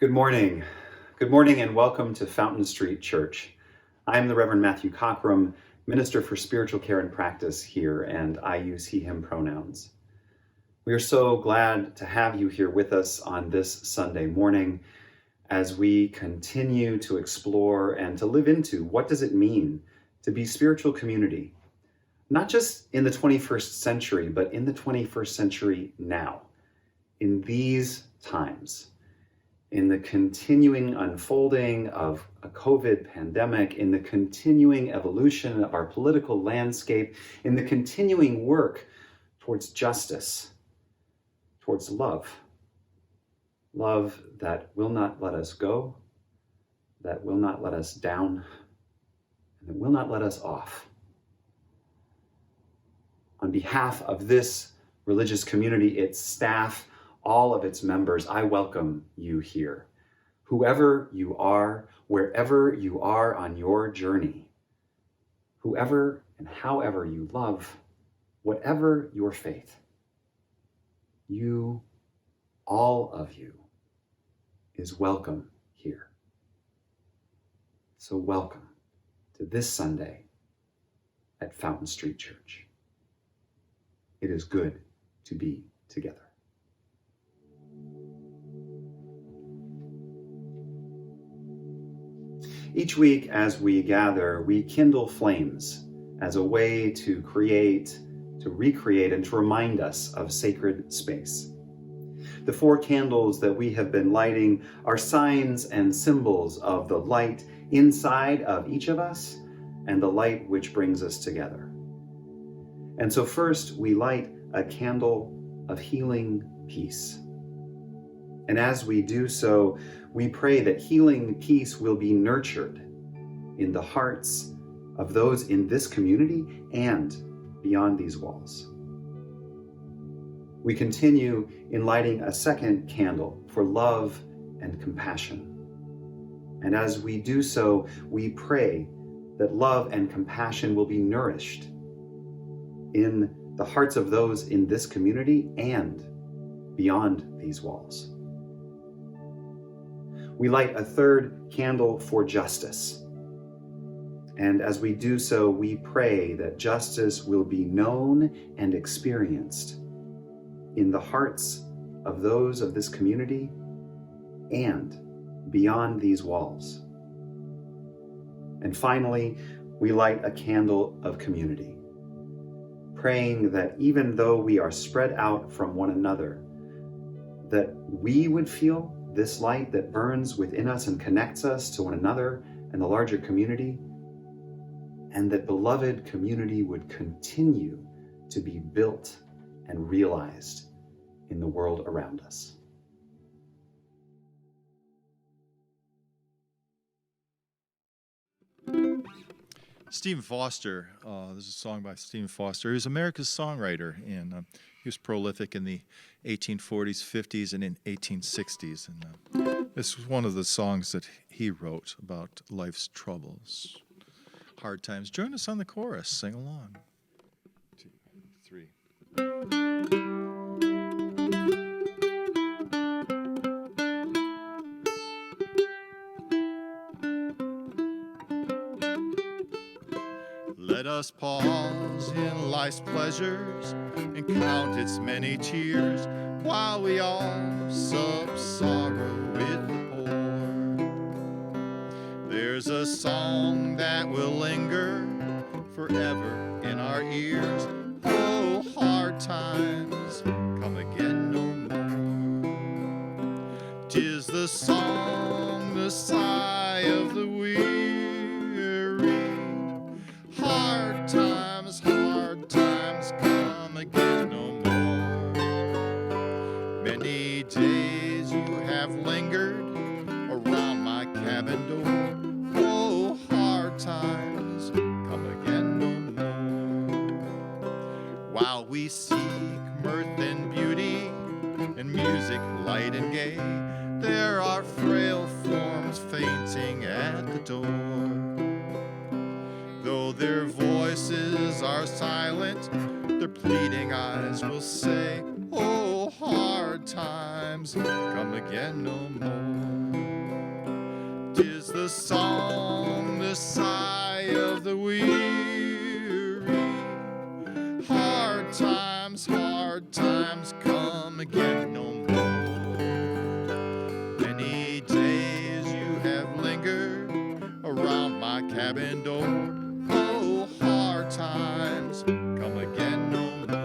Good morning. Good morning and welcome to Fountain Street Church. I'm the Reverend Matthew Cockrum, Minister for Spiritual Care and Practice here, and I use he, him pronouns. We are so glad to have you here with us on this Sunday morning as we continue to explore and to live into what does it mean to be spiritual community, not just in the 21st century, but in the 21st century now, in these times. In the continuing unfolding of a COVID pandemic, in the continuing evolution of our political landscape, in the continuing work towards justice, towards love. Love that will not let us go, that will not let us down, and that will not let us off. On behalf of this religious community, its staff, all of its members, I welcome you here. Whoever you are, wherever you are on your journey, whoever and however you love, whatever your faith, you, all of you, is welcome here. So welcome to this Sunday at Fountain Street Church. It is good to be together. Each week as we gather, we kindle flames as a way to create, to recreate, and to remind us of sacred space. The 4 candles that we have been lighting are signs and symbols of the light inside of each of us and the light which brings us together. And so first we light a candle of healing peace. And as we do so, we pray that healing peace will be nurtured in the hearts of those in this community and beyond these walls. We continue in lighting a second candle for love and compassion. And as we do so, we pray that love and compassion will be nourished in the hearts of those in this community and beyond these walls. We light a third candle for justice. And as we do so, we pray that justice will be known and experienced in the hearts of those of this community and beyond these walls. And finally, we light a candle of community, praying that even though we are spread out from one another, that we would feel this light that burns within us and connects us to one another and the larger community, and that beloved community would continue to be built and realized in the world around us. Stephen Foster, this is a song by Stephen Foster. He was America's songwriter, and he was prolific in the 1840s, 50s, and in 1860s. And this was one of the songs that he wrote about life's troubles, hard times. Join us on the chorus. Sing along. 2, 3. Let us pause in life's pleasures and count its many tears, while we all sup sorrow with the poor. There's a song that will linger forever in our ears. Oh, hard times come again no more. 'Tis the song, the sigh of the weary. Hard times come again no more. Many days you have lingered around my cabin door. Oh, hard times come again no more. While we seek mirth and beauty and music light and gay, there are frail forms fainting at the door. Though their voices are silent, their pleading eyes will say, oh, hard times come again no more. 'Tis the song, the sigh of the weary. Hard times come again no more. Many days you have lingered around my cabin door. Oh, hard times come again no more.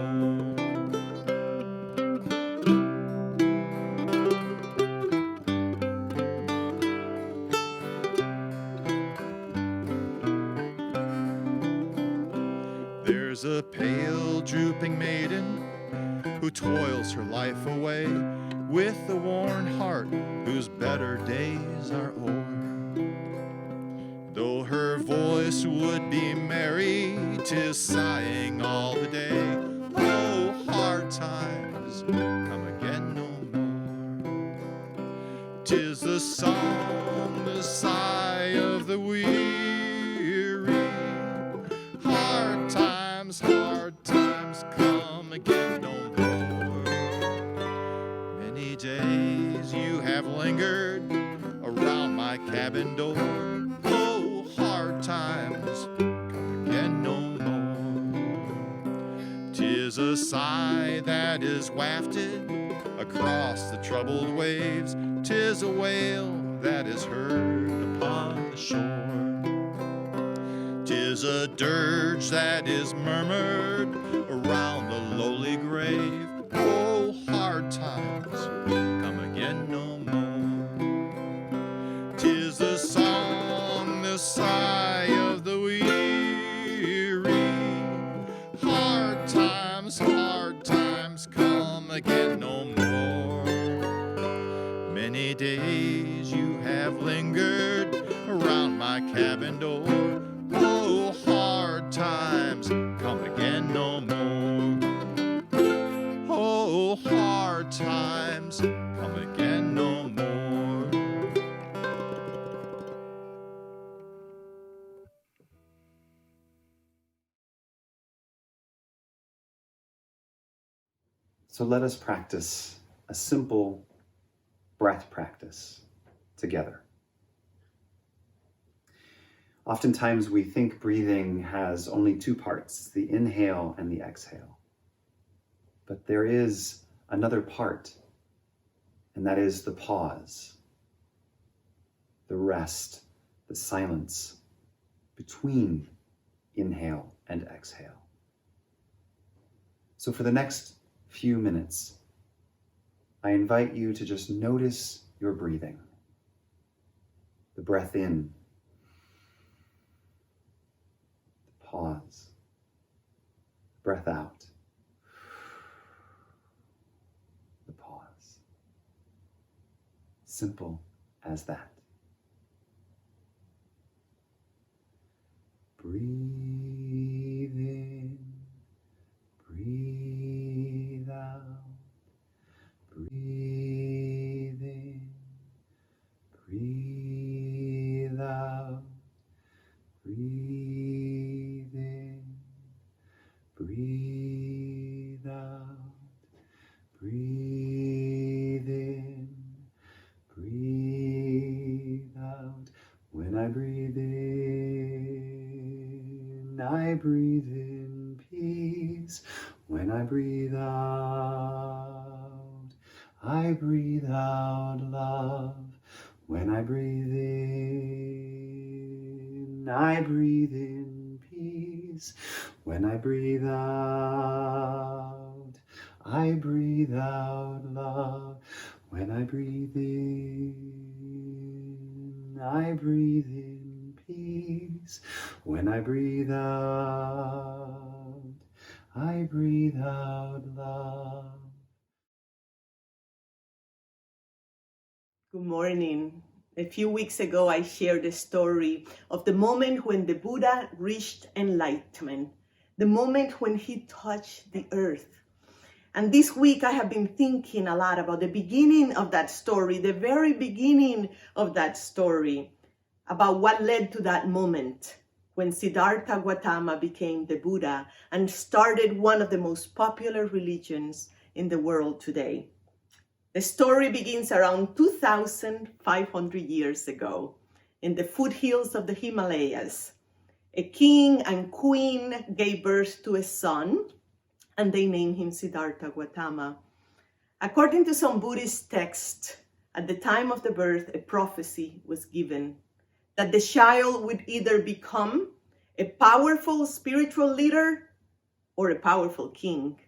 There's a pale, drooping maiden who toils her life away with a worn heart whose better days are o'er. Though her voice would be merry, 'tis sighing all the day. Oh, hard times come again no more. 'Tis the song, the sigh of the weary. Hard times come again no more. Many days you have lingered around my cabin door. Hard times come again no more. 'Tis a sigh that is wafted across the troubled waves. 'Tis a wail that is heard upon the shore. 'Tis a dirge that is murmured around the lowly grave. Oh, hard times come again no more. 'Tis the song, the sigh of the weary. Hard times come again no more. Many days you have lingered around my cabin door. Oh, hard times come again no more. Oh, hard times come again no more. So let us practice a simple breath practice together. Oftentimes we think breathing has only two parts, the inhale and the exhale. But there is another part, and that is the pause, the rest, the silence, between inhale and exhale. So for the next few minutes, I invite you to just notice your breathing. The breath in, the pause, breath out, the pause. Simple as that. Breathe in, breathe out, breathe in, breathe out, breathe in, breathe out, breathe in, breathe out. When I breathe in, I breathe in peace. When I breathe out, I breathe out love. When I breathe in, I breathe in peace. When I breathe out, I breathe out love. When I breathe in, I breathe in peace. When I breathe out, I breathe out love. Good morning. A few weeks ago, I shared the story of the moment when the Buddha reached enlightenment, the moment when he touched the earth. And this week, I have been thinking a lot about the beginning of that story, the very beginning of that story, about what led to that moment when Siddhartha Gautama became the Buddha and started one of the most popular religions in the world today. The story begins around 2,500 years ago in the foothills of the Himalayas. A king and queen gave birth to a son, and they named him Siddhartha Gautama. According to some Buddhist texts, at the time of the birth, a prophecy was given that the child would either become a powerful spiritual leader or a powerful king.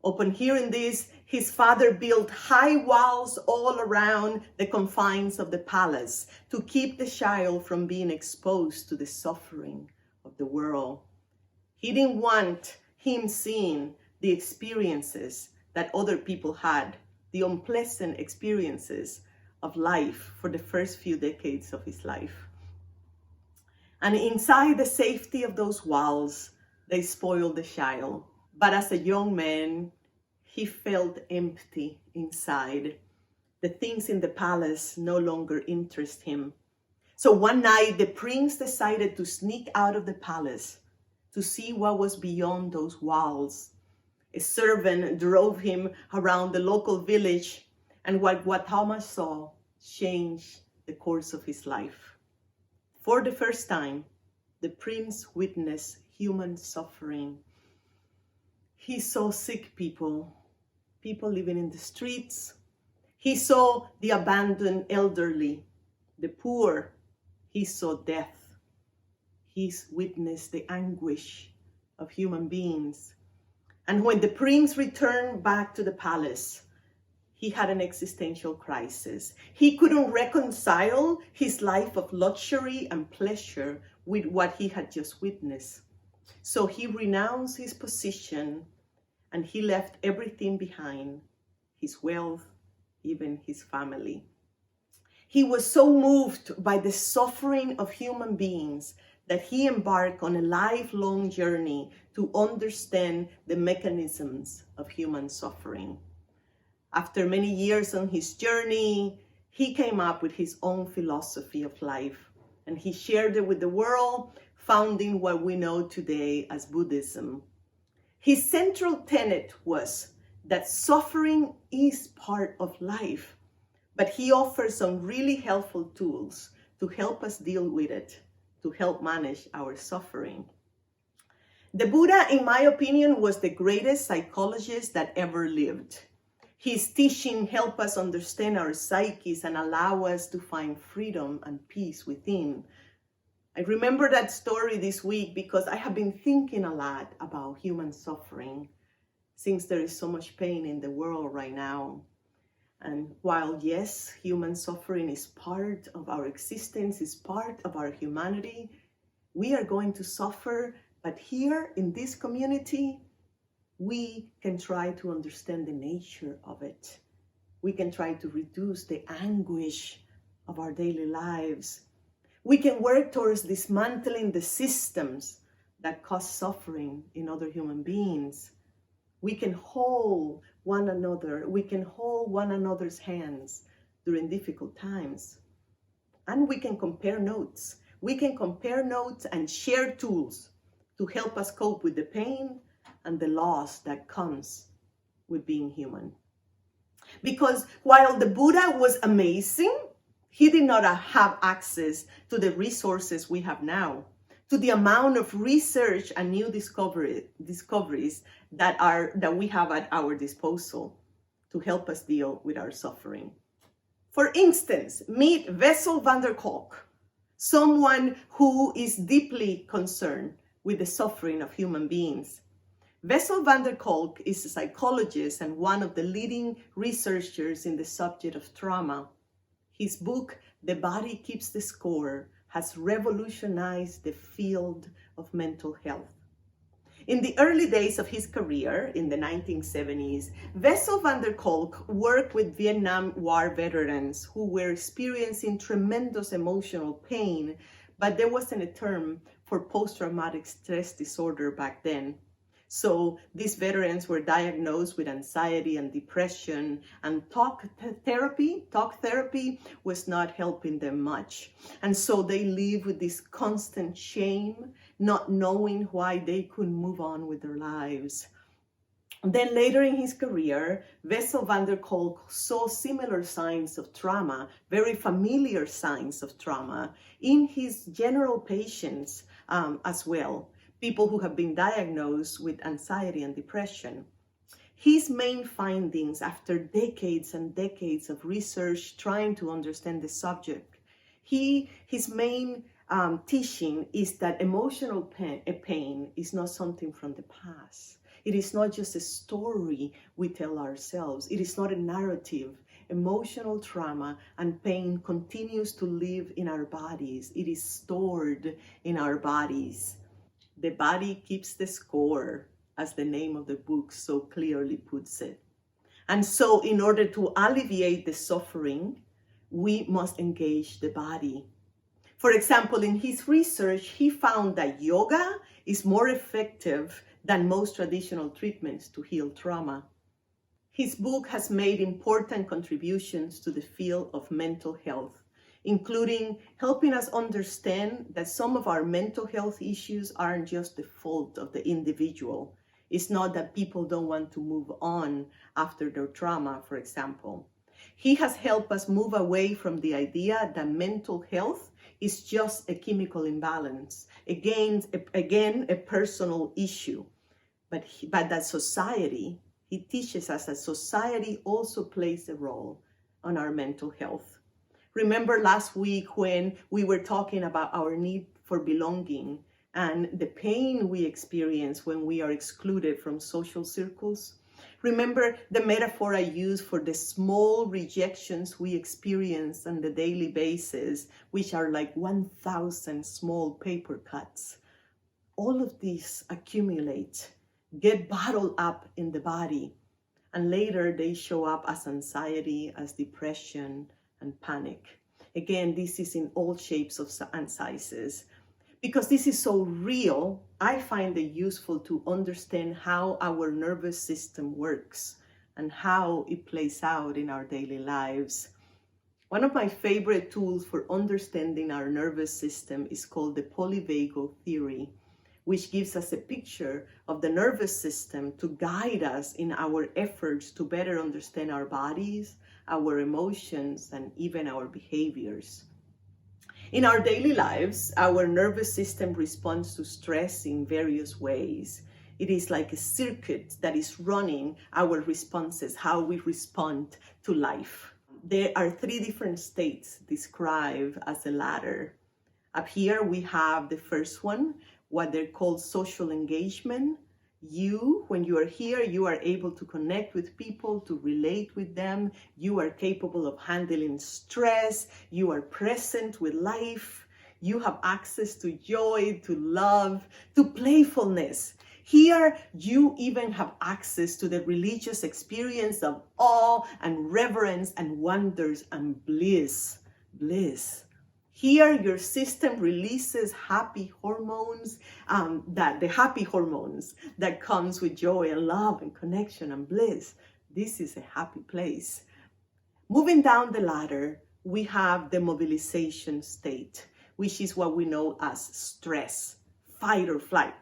Upon hearing this, his father built high walls all around the confines of the palace to keep the child from being exposed to the suffering of the world. He didn't want him seeing the experiences that other people had, the unpleasant experiences of life for the first few decades of his life. And inside the safety of those walls, they spoiled the child. But as a young man, he felt empty inside. The things in the palace no longer interest him. So one night, the prince decided to sneak out of the palace to see what was beyond those walls. A servant drove him around the local village, and what Gautama saw changed the course of his life. For the first time, the prince witnessed human suffering. He saw sick people living in the streets. He saw the abandoned elderly, the poor. He saw death. He witnessed the anguish of human beings. And when the prince returned back to the palace, he had an existential crisis. He couldn't reconcile his life of luxury and pleasure with what he had just witnessed. So he renounced his position and he left everything behind, his wealth, even his family. He was so moved by the suffering of human beings that he embarked on a lifelong journey to understand the mechanisms of human suffering. After many years on his journey, he came up with his own philosophy of life, and he shared it with the world, founding what we know today as Buddhism. His central tenet was that suffering is part of life, but he offers some really helpful tools to help us deal with it, to help manage our suffering. The Buddha, in my opinion, was the greatest psychologist that ever lived. His teaching helped us understand our psyches and allow us to find freedom and peace within. I remember that story this week because I have been thinking a lot about human suffering, since there is so much pain in the world right now. And while, yes, human suffering is part of our existence, is part of our humanity, we are going to suffer, but here in this community, we can try to understand the nature of it. We can try to reduce the anguish of our daily lives. We can work towards dismantling the systems that cause suffering in other human beings. We can hold one another. We can hold one another's hands during difficult times. And we can compare notes. We can compare notes and share tools to help us cope with the pain and the loss that comes with being human. Because while the Buddha was amazing, he did not have access to the resources we have now, to the amount of research and new discoveries that we have at our disposal to help us deal with our suffering. For instance, meet Bessel van der Kolk, someone who is deeply concerned with the suffering of human beings. Bessel van der Kolk is a psychologist and one of the leading researchers in the subject of trauma. His book, The Body Keeps the Score, has revolutionized the field of mental health. In the early days of his career, in the 1970s, Bessel van der Kolk worked with Vietnam War veterans who were experiencing tremendous emotional pain, but there wasn't a term for post-traumatic stress disorder back then. So these veterans were diagnosed with anxiety and depression, and talk therapy was not helping them much. And so they live with this constant shame, not knowing why they couldn't move on with their lives. And then later in his career, Bessel van der Kolk saw similar signs of trauma, very familiar signs of trauma, in his general patients as well. People who have been diagnosed with anxiety and depression. His main findings after decades and decades of research trying to understand the subject, his main teaching is that emotional pain is not something from the past. It is not just a story we tell ourselves. It is not a narrative. Emotional trauma and pain continues to live in our bodies. It is stored in our bodies. The body keeps the score, as the name of the book so clearly puts it. And so in order to alleviate the suffering, we must engage the body. For example, in his research, he found that yoga is more effective than most traditional treatments to heal trauma. His book has made important contributions to the field of mental health, including helping us understand that some of our mental health issues aren't just the fault of the individual. It's not that people don't want to move on after their trauma, for example. He has helped us move away from the idea that mental health is just a chemical imbalance, again a personal issue, but that society, he teaches us that society also plays a role on our mental health. Remember last week when we were talking about our need for belonging and the pain we experience when we are excluded from social circles? Remember the metaphor I used for the small rejections we experience on the daily basis, which are like 1,000 small paper cuts. All of these accumulate, get bottled up in the body, and later they show up as anxiety, as depression, and panic. Again, this is in all shapes and sizes. Because this is so real, I find it useful to understand how our nervous system works and how it plays out in our daily lives. One of my favorite tools for understanding our nervous system is called the polyvagal theory, which gives us a picture of the nervous system to guide us in our efforts to better understand our bodies, our emotions, and even our behaviors. In our daily lives, our nervous system responds to stress in various ways. It is like a circuit that is running our responses, how we respond to life. There are 3 different states described as a ladder. Up here we have the first one, what they're called social engagement. When you are here, you are able to connect with people, to relate with them. You are capable of handling stress. You are present with life. You have access to joy, to love, to playfulness. Here, you even have access to the religious experience of awe and reverence and wonders and bliss. Bliss. Here, your system releases happy hormones, the happy hormones that comes with joy and love and connection and bliss. This is a happy place. Moving down the ladder, we have the mobilization state, which is what we know as stress, fight or flight.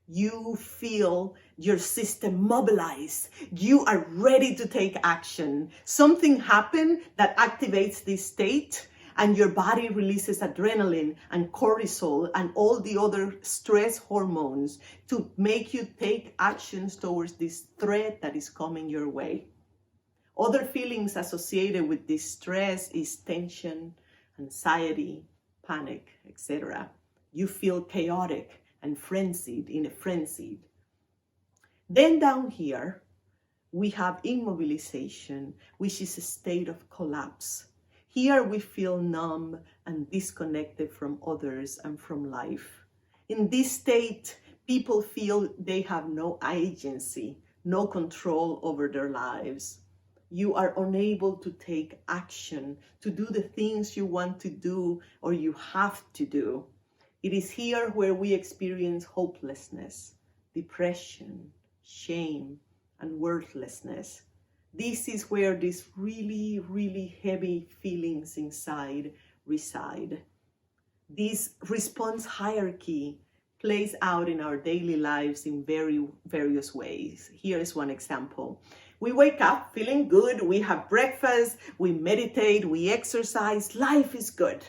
You feel your system mobilized. You are ready to take action. Something happened that activates this state, and your body releases adrenaline and cortisol and all the other stress hormones to make you take actions towards this threat that is coming your way. Other feelings associated with this stress is tension, anxiety, panic, etc. You feel chaotic and frenzied, in a frenzy. Then down here, we have immobilization, which is a state of collapse. Here we feel numb and disconnected from others and from life. In this state, people feel they have no agency, no control over their lives. You are unable to take action, to do the things you want to do or you have to do. It is here where we experience hopelessness, depression, shame, and worthlessness. This is where these really, really heavy feelings inside reside. This response hierarchy plays out in our daily lives in various ways. Here is one example. We wake up feeling good, we have breakfast, we meditate, we exercise, life is good.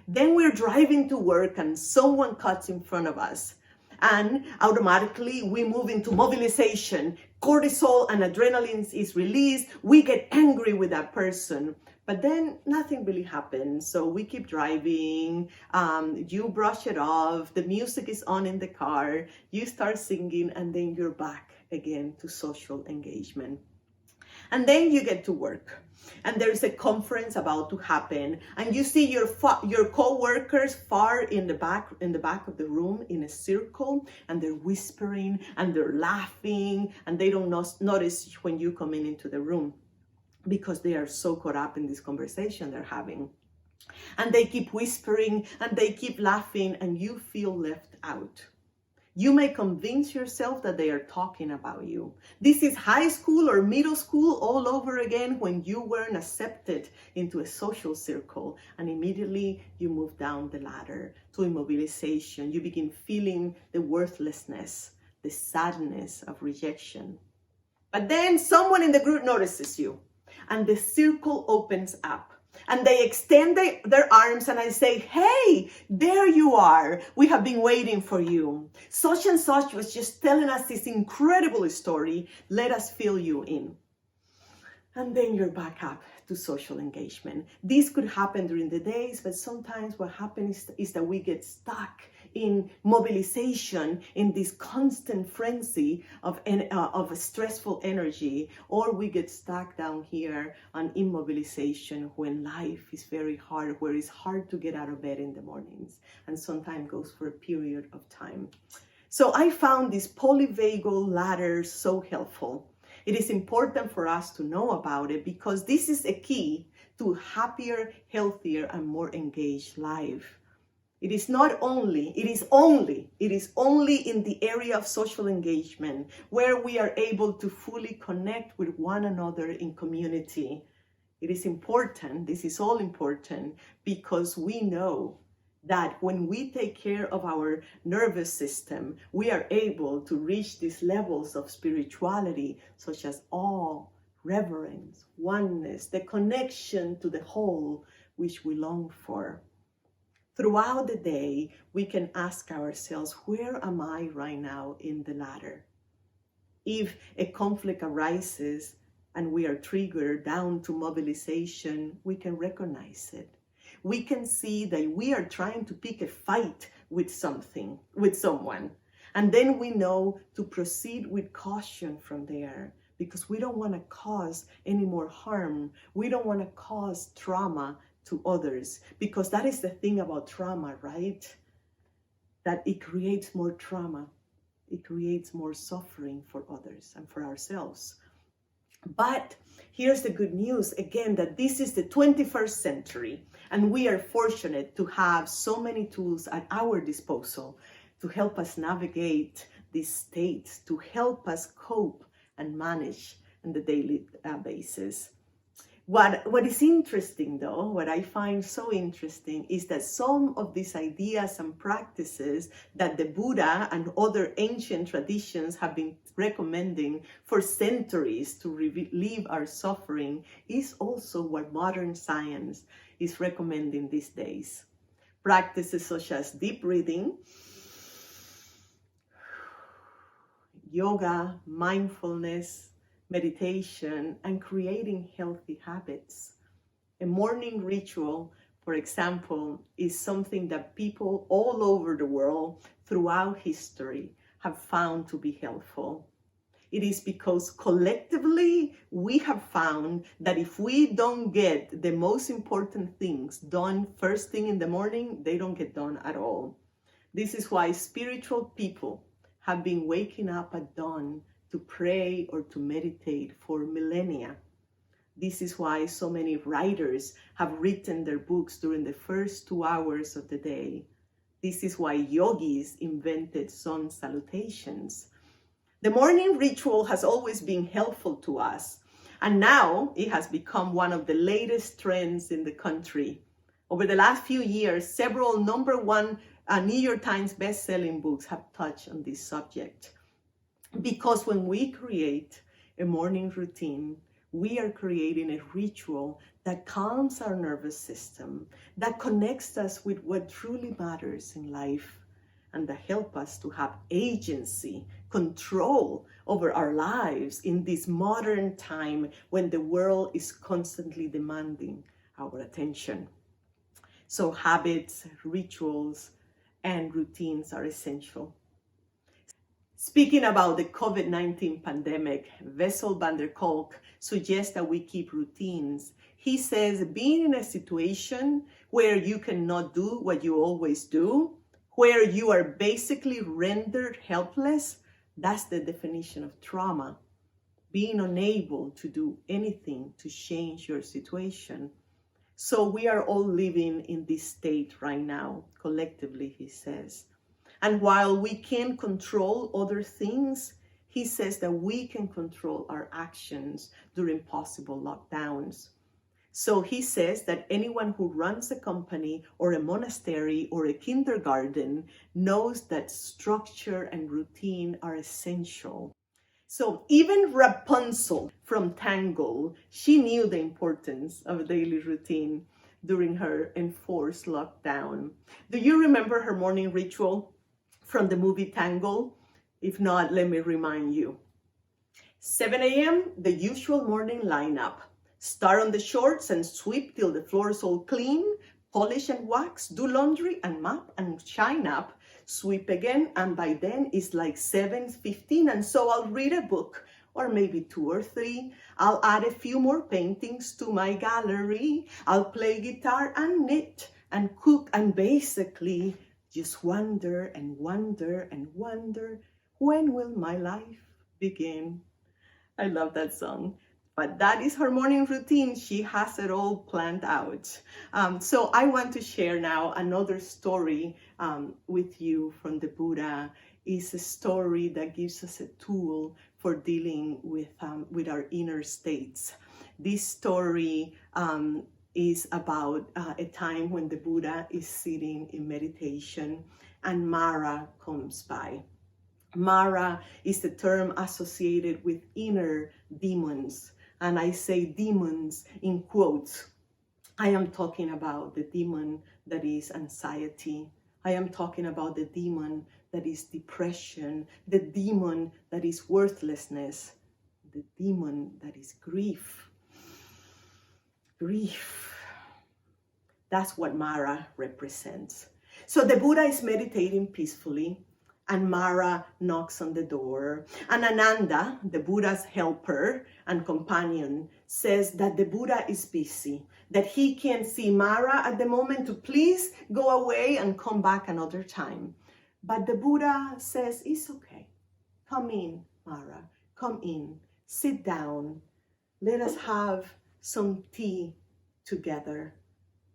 Then we're driving to work and someone cuts in front of us. And automatically we move into mobilization. Cortisol and adrenaline is released. We get angry with that person. But then nothing really happens. So we keep driving. You brush it off. The music is on in the car. You start singing and then you're back again to social engagement. And then you get to work. And there's a conference about to happen, and you see your co-workers far in the back of the room in a circle, and they're whispering and they're laughing, and they don't notice when you come into the room because they are so caught up in this conversation they're having. And they keep whispering and they keep laughing, and you feel left out. You may convince yourself that they are talking about you. This is high school or middle school all over again, when you weren't accepted into a social circle, and immediately you move down the ladder to immobilization. You begin feeling the worthlessness, the sadness of rejection. But then someone in the group notices you, and the circle opens up. And they extend their arms, and I say, hey, there you are. We have been waiting for you. Such and such was just telling us this incredible story. Let us fill you in. And then you're back up to social engagement. This could happen during the days, but sometimes what happens is that we get stuck in mobilization, in this constant frenzy of a stressful energy, or we get stuck down here on immobilization when life is very hard, where it's hard to get out of bed in the mornings, and sometimes goes for a period of time. So I found this polyvagal ladder so helpful. It is important for us to know about it because this is a key to happier, healthier, and more engaged life. It is only in the area of social engagement where we are able to fully connect with one another in community. It is important, this is all important, because we know that when we take care of our nervous system, we are able to reach these levels of spirituality, such as awe, reverence, oneness, the connection to the whole, which we long for. Throughout the day, we can ask ourselves, where am I right now in the ladder? If a conflict arises and we are triggered down to mobilization, we can recognize it. we can see that we are trying to pick a fight with someone. And then we know to proceed with caution from there, because we don't want to cause any more harm. We don't want to cause trauma to others, because that is the thing about trauma, right? That it creates more trauma. It creates more suffering for others and for ourselves. But here's the good news, again, that this is the 21st century, and we are fortunate to have so many tools at our disposal to help us navigate these states, to help us cope and manage on the daily basis. What is interesting, though, what I find so interesting, is that some of these ideas and practices that the Buddha and other ancient traditions have been recommending for centuries to relieve our suffering is also what modern science is recommending these days. Practices such as deep breathing, yoga, mindfulness, meditation, and creating healthy habits. A morning ritual, for example, is something that people all over the world throughout history have found to be helpful. It is because collectively we have found that if we don't get the most important things done first thing in the morning, they don't get done at all. This is why spiritual people have been waking up at dawn to pray or to meditate for millennia. This is why so many writers have written their books during the first 2 hours of the day. This is why yogis invented sun salutations. The morning ritual has always been helpful to us, and now it has become one of the latest trends in the country. Over the last few years, several #1 New York Times best-selling books have touched on this subject. Because when we create a morning routine, we are creating a ritual that calms our nervous system, that connects us with what truly matters in life, and that help us to have agency, control over our lives in this modern time when the world is constantly demanding our attention. So habits, rituals, and routines are essential. Speaking about the COVID-19 pandemic, Bessel van der Kolk suggests that we keep routines. He says being in a situation where you cannot do what you always do, where you are basically rendered helpless, that's the definition of trauma. Being unable to do anything to change your situation. So we are all living in this state right now, collectively, he says. And while we can't control other things, he says that we can control our actions during possible lockdowns. So he says that anyone who runs a company or a monastery or a kindergarten knows that structure and routine are essential. So even Rapunzel from Tangle, she knew the importance of a daily routine during her enforced lockdown. Do you remember her morning ritual from the movie Tangle? If not, let me remind you. 7 a.m., the usual morning lineup. Start on the shorts and sweep till the floor is all clean. Polish and wax, do laundry and mop and shine up. Sweep again, and by then it's like 7:15, and so I'll read a book, or maybe 2 or 3. I'll add a few more paintings to my gallery. I'll play guitar and knit and cook and basically just wonder and wonder and wonder, when will my life begin? I love that song. But that is her morning routine. She has it all planned out. So I want to share now another story with you from the Buddha. It's a story that gives us a tool for dealing with our inner states. This story is about a time when the Buddha is sitting in meditation and Mara comes by. Mara is the term associated with inner demons. And I say demons in quotes. I am talking about the demon that is anxiety. I am talking about the demon that is depression, the demon that is worthlessness, the demon that is grief. Grief. That's what Mara represents. So the Buddha is meditating peacefully, and Mara knocks on the door. And Ananda, the Buddha's helper and companion, says that the Buddha is busy, that he can't see Mara at the moment, to please go away and come back another time. But the Buddha says, it's okay. Come in, Mara. Come in. Sit down. Let us have some tea together.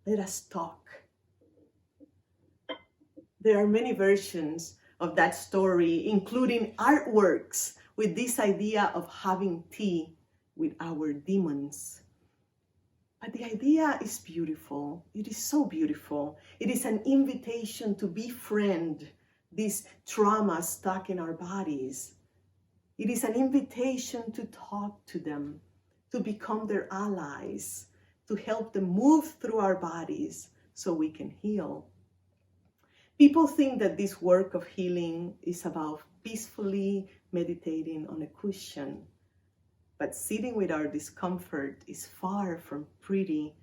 Let us talk. There are many versions of that story, including artworks with this idea of having tea with our demons. But the idea is beautiful. It is so beautiful. It is an invitation to befriend this trauma stuck in our bodies. It is an invitation to talk to them, to become their allies, to help them move through our bodies so we can heal. People think that this work of healing is about peacefully meditating on a cushion, but sitting with our discomfort is far from pretty,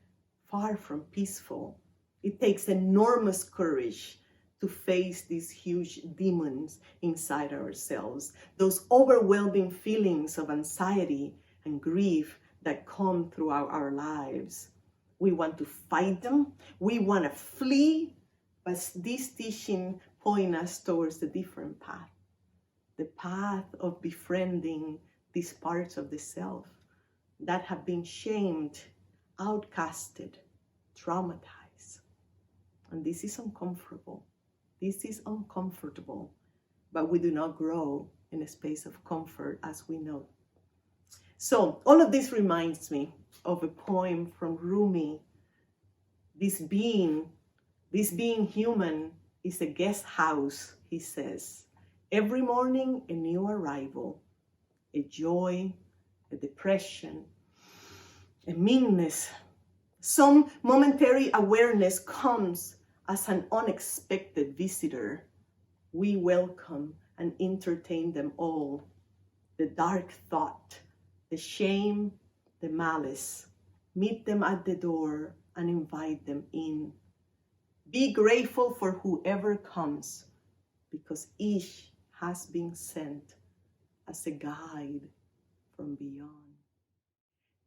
far from peaceful. It takes enormous courage to face these huge demons inside ourselves, those overwhelming feelings of anxiety and grief that come throughout our lives. We want to fight them, we want to flee, but this teaching points us towards a different path, the path of befriending these parts of the self that have been shamed, outcasted, traumatized. And this is uncomfortable. This is uncomfortable, but we do not grow in a space of comfort, as we know. So all of this reminds me of a poem from Rumi. This being human is a guest house, he says. Every morning, a new arrival, a joy, a depression, a meanness. Some momentary awareness comes as an unexpected visitor. We welcome and entertain them all. The dark thought, the shame, the malice. Meet them at the door and invite them in. Be grateful for whoever comes, because each has been sent as a guide from beyond.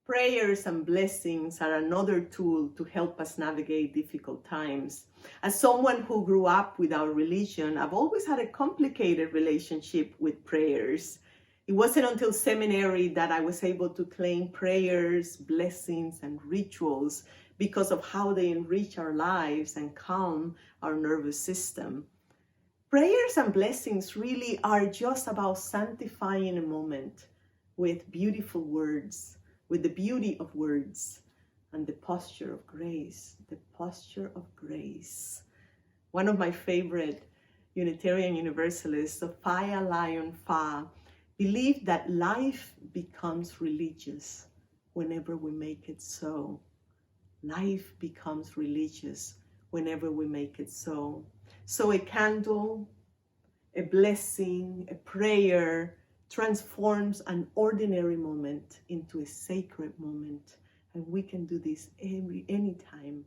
Prayers and blessings are another tool to help us navigate difficult times. As someone who grew up without religion, I've always had a complicated relationship with prayers. It wasn't until seminary that I was able to claim prayers, blessings, and rituals because of how they enrich our lives and calm our nervous system. Prayers and blessings really are just about sanctifying a moment with beautiful words, with the beauty of words and the posture of grace, the posture of grace. One of my favorite Unitarian Universalists, Sophia Lyon Fa, believed that life becomes religious whenever we make it so. Life becomes religious whenever we make it so. So a candle, a blessing, a prayer transforms an ordinary moment into a sacred moment. And we can do this anytime.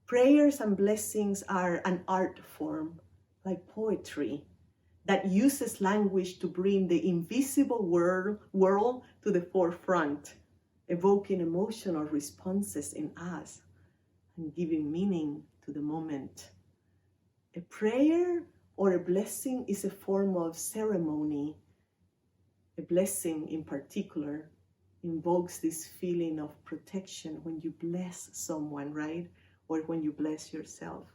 Prayers and blessings are an art form, like poetry, that uses language to bring the invisible world to the forefront, evoking emotional responses in us and giving meaning to the moment. A prayer or a blessing is a form of ceremony. A blessing in particular invokes this feeling of protection when you bless someone, right? Or when you bless yourself.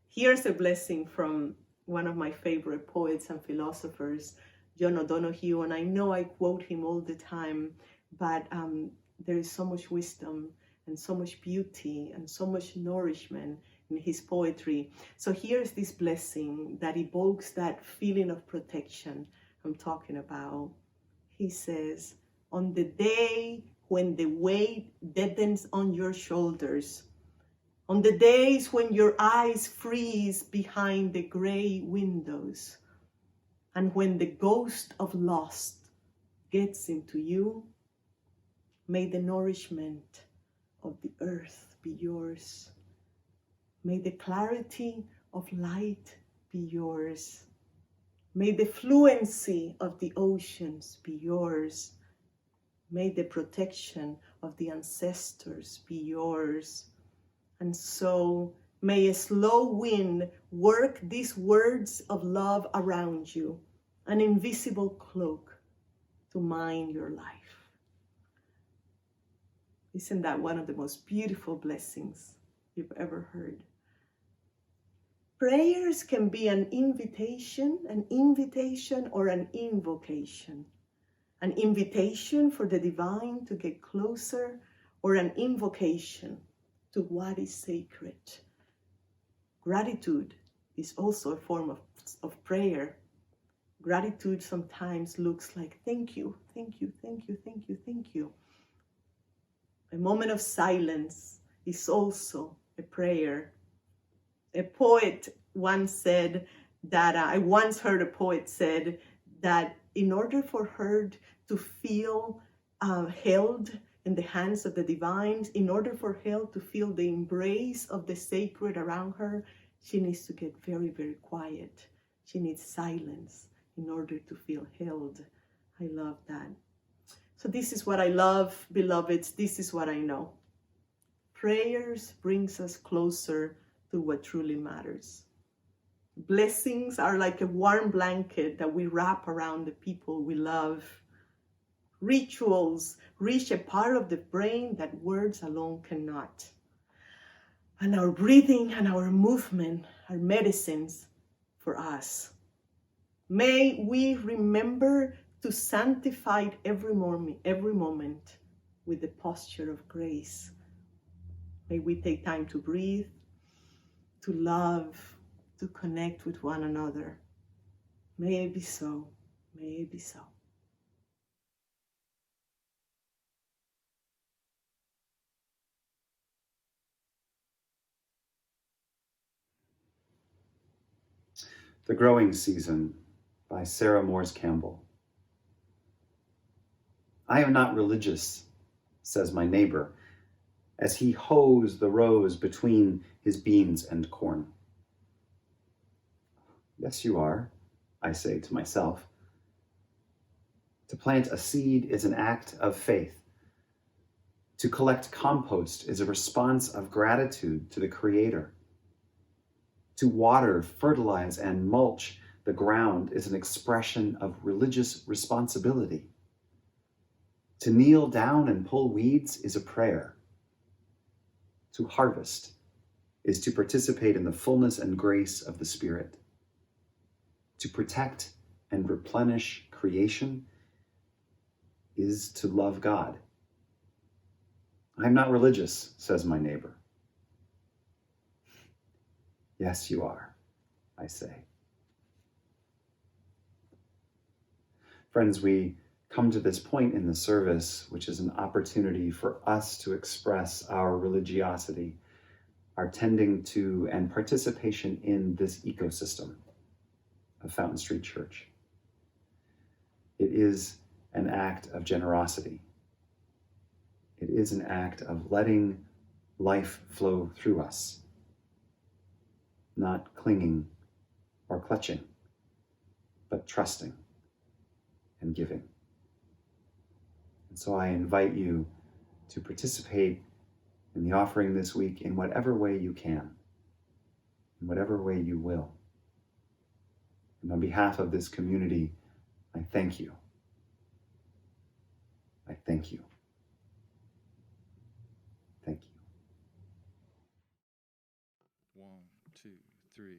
Here's a blessing from one of my favorite poets and philosophers, John O'Donohue, and I know I quote him all the time, but there is so much wisdom and so much beauty and so much nourishment in his poetry. So here's this blessing that evokes that feeling of protection I'm talking about. He says, on the day when the weight deadens on your shoulders, on the days when your eyes freeze behind the gray windows, and when the ghost of lost gets into you, may the nourishment of the earth be yours. May the clarity of light be yours. May the fluency of the oceans be yours. May the protection of the ancestors be yours. And so may a slow wind work these words of love around you, an invisible cloak to mine your life. Isn't that one of the most beautiful blessings you've ever heard? Prayers can be an invitation or an invocation. An invitation for the divine to get closer, or an invocation to what is sacred. Gratitude is also a form of prayer. Gratitude sometimes looks like thank you, thank you, thank you, thank you, thank you. A moment of silence is also a prayer. A poet once said that, I once heard a poet said that in order for her to feel held in the hands of the divine, in order for her to feel the embrace of the sacred around her, she needs to get very, very quiet. She needs silence in order to feel held. I love that. So this is what I love, beloveds. This is what I know. Prayers brings us closer to what truly matters. Blessings are like a warm blanket that we wrap around the people we love. Rituals reach a part of the brain that words alone cannot. And our breathing and our movement are medicines for us. May we remember to sanctify every moment with the posture of grace. May we take time to breathe, to love, to connect with one another. May it be so. May it be so. The Growing Season by Sarah Moores Campbell. I am not religious, says my neighbor, as he hoes the rows between his beans and corn. Yes, you are, I say to myself. To plant a seed is an act of faith. To collect compost is a response of gratitude to the Creator. To water, fertilize, and mulch the ground is an expression of religious responsibility. To kneel down and pull weeds is a prayer. To harvest is to participate in the fullness and grace of the Spirit. To protect and replenish creation is to love God. I'm not religious, says my neighbor. Yes, you are, I say. Friends, we come to this point in the service, which is an opportunity for us to express our religiosity, our tending to and participation in this ecosystem of Fountain Street Church. It is an act of generosity. It is an act of letting life flow through us, not clinging or clutching, but trusting and giving. And so I invite you to participate in the offering this week in whatever way you can, in whatever way you will. And on behalf of this community, I thank you. I thank you. Thank you. 1, 2, 3.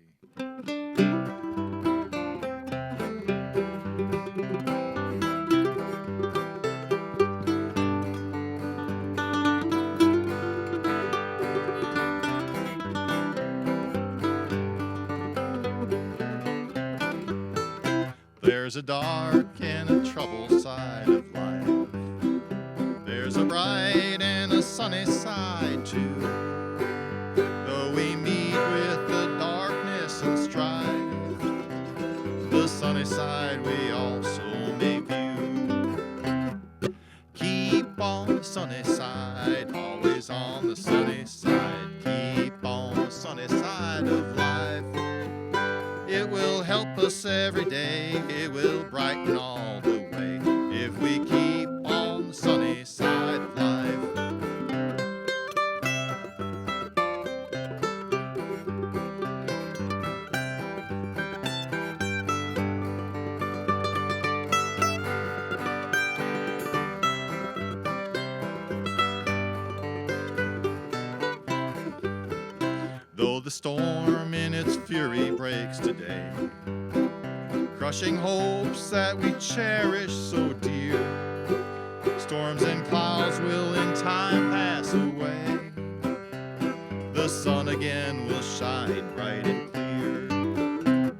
There's a dark and a troubled side of life. There's a bright and a sunny side too. Though we meet with the darkness and strife, the sunny side we also may view. Keep on the sunny side, always on all the way if we keep on the sunny side of life. Though the storm in its fury breaks today, crushing hopes that we cherish so dear, storms and clouds will in time pass away. The sun again will shine bright and clear.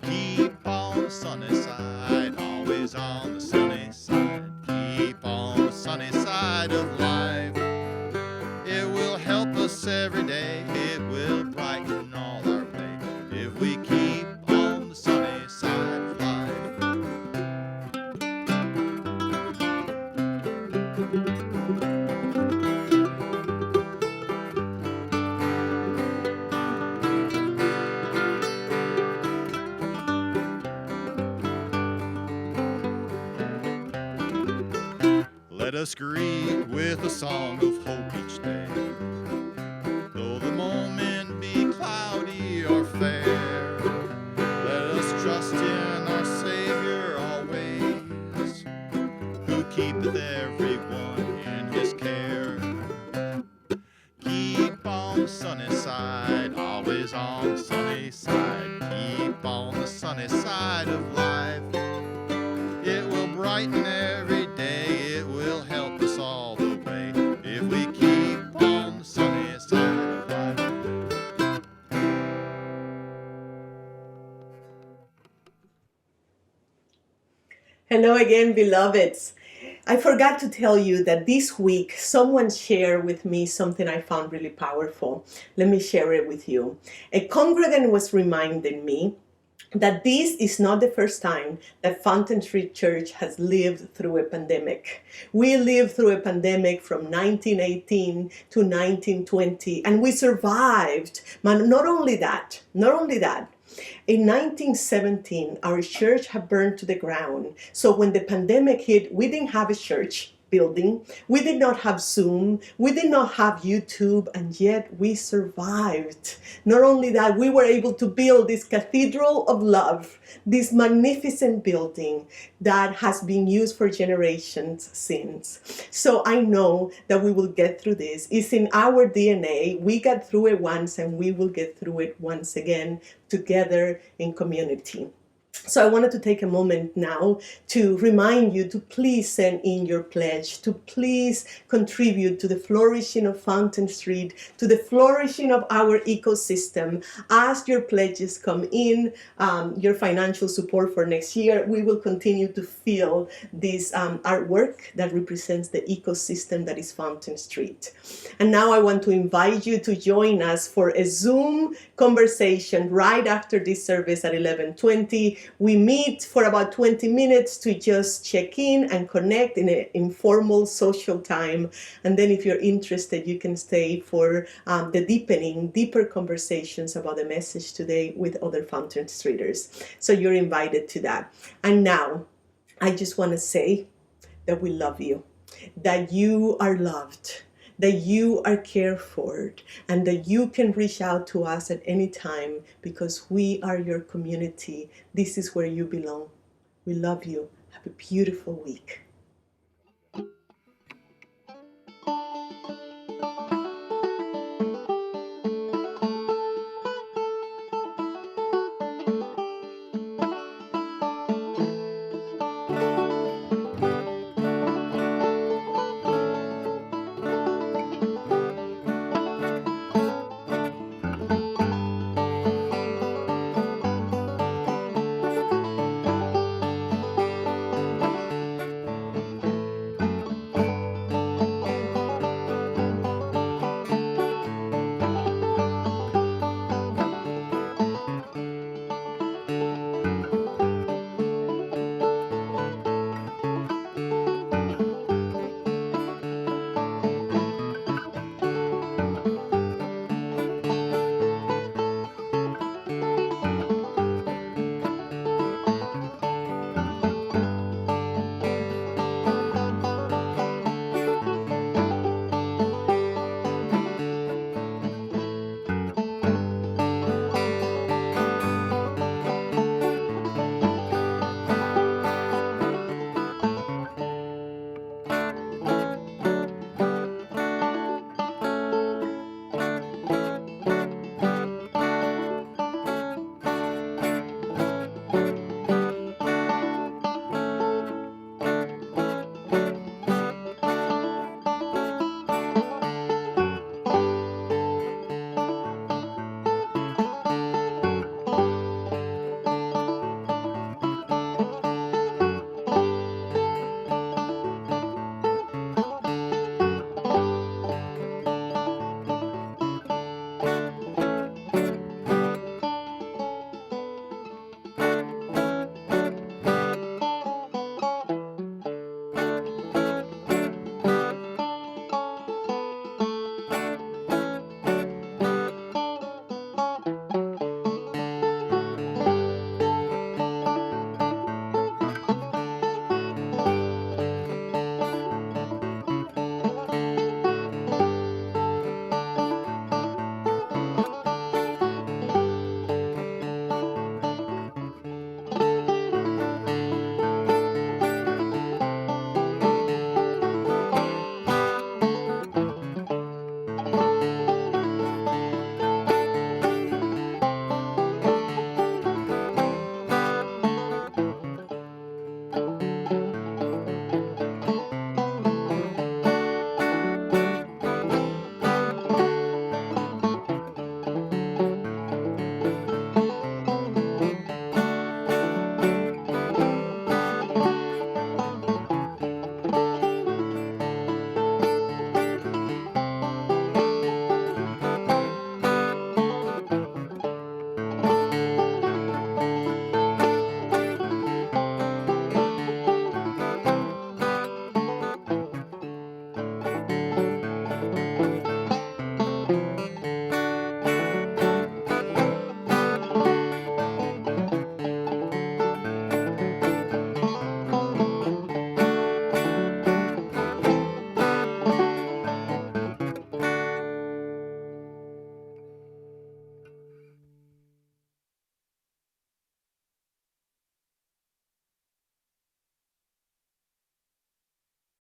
Keep on the sunny side, always on the sunny side. Keep on the sunny side of life. It will help us every day. It will brighten all our way if we keep on the sunny side of life. Let us greet with a song of hope each day. Though the moment be cloudy or fair, let us trust in our Savior always, who keepeth everyone in his care. Keep on the sunny side, always on the sunny side. Keep on the sunny side of life. It will brighten every day, it will help us all the way if we keep on the sunny side of life. Hello again, beloveds. I forgot to tell you that this week someone shared with me something I found really powerful. Let me share it with you. A congregant was reminding me that this is not the first time that Fountain Street Church has lived through a pandemic. We lived through a pandemic from 1918 to 1920, and we survived. But not only that, in 1917, our church had burned to the ground. So when the pandemic hit, we didn't have a church building. We did not have Zoom. We did not have YouTube, and yet we survived. Not only that, we were able to build this cathedral of love, this magnificent building that has been used for generations since. So I know that we will get through this. It's in our DNA. We got through it once, and we will get through it once again together in community. So I wanted to take a moment now to remind you to please send in your pledge, to please contribute to the flourishing of Fountain Street, to the flourishing of our ecosystem. As your pledges come in, your financial support for next year, we will continue to fill this artwork that represents the ecosystem that is Fountain Street. And now I want to invite you to join us for a Zoom conversation right after this service at 11:20. We meet for about 20 minutes to just check in and connect in an informal social time. And then if you're interested, you can stay for the deeper conversations about the message today with other Fountain Streeters. So you're invited to that. And now, I just want to say that we love you, that you are loved, that you are cared for, and that you can reach out to us at any time because we are your community. This is where you belong. We love you. Have a beautiful week.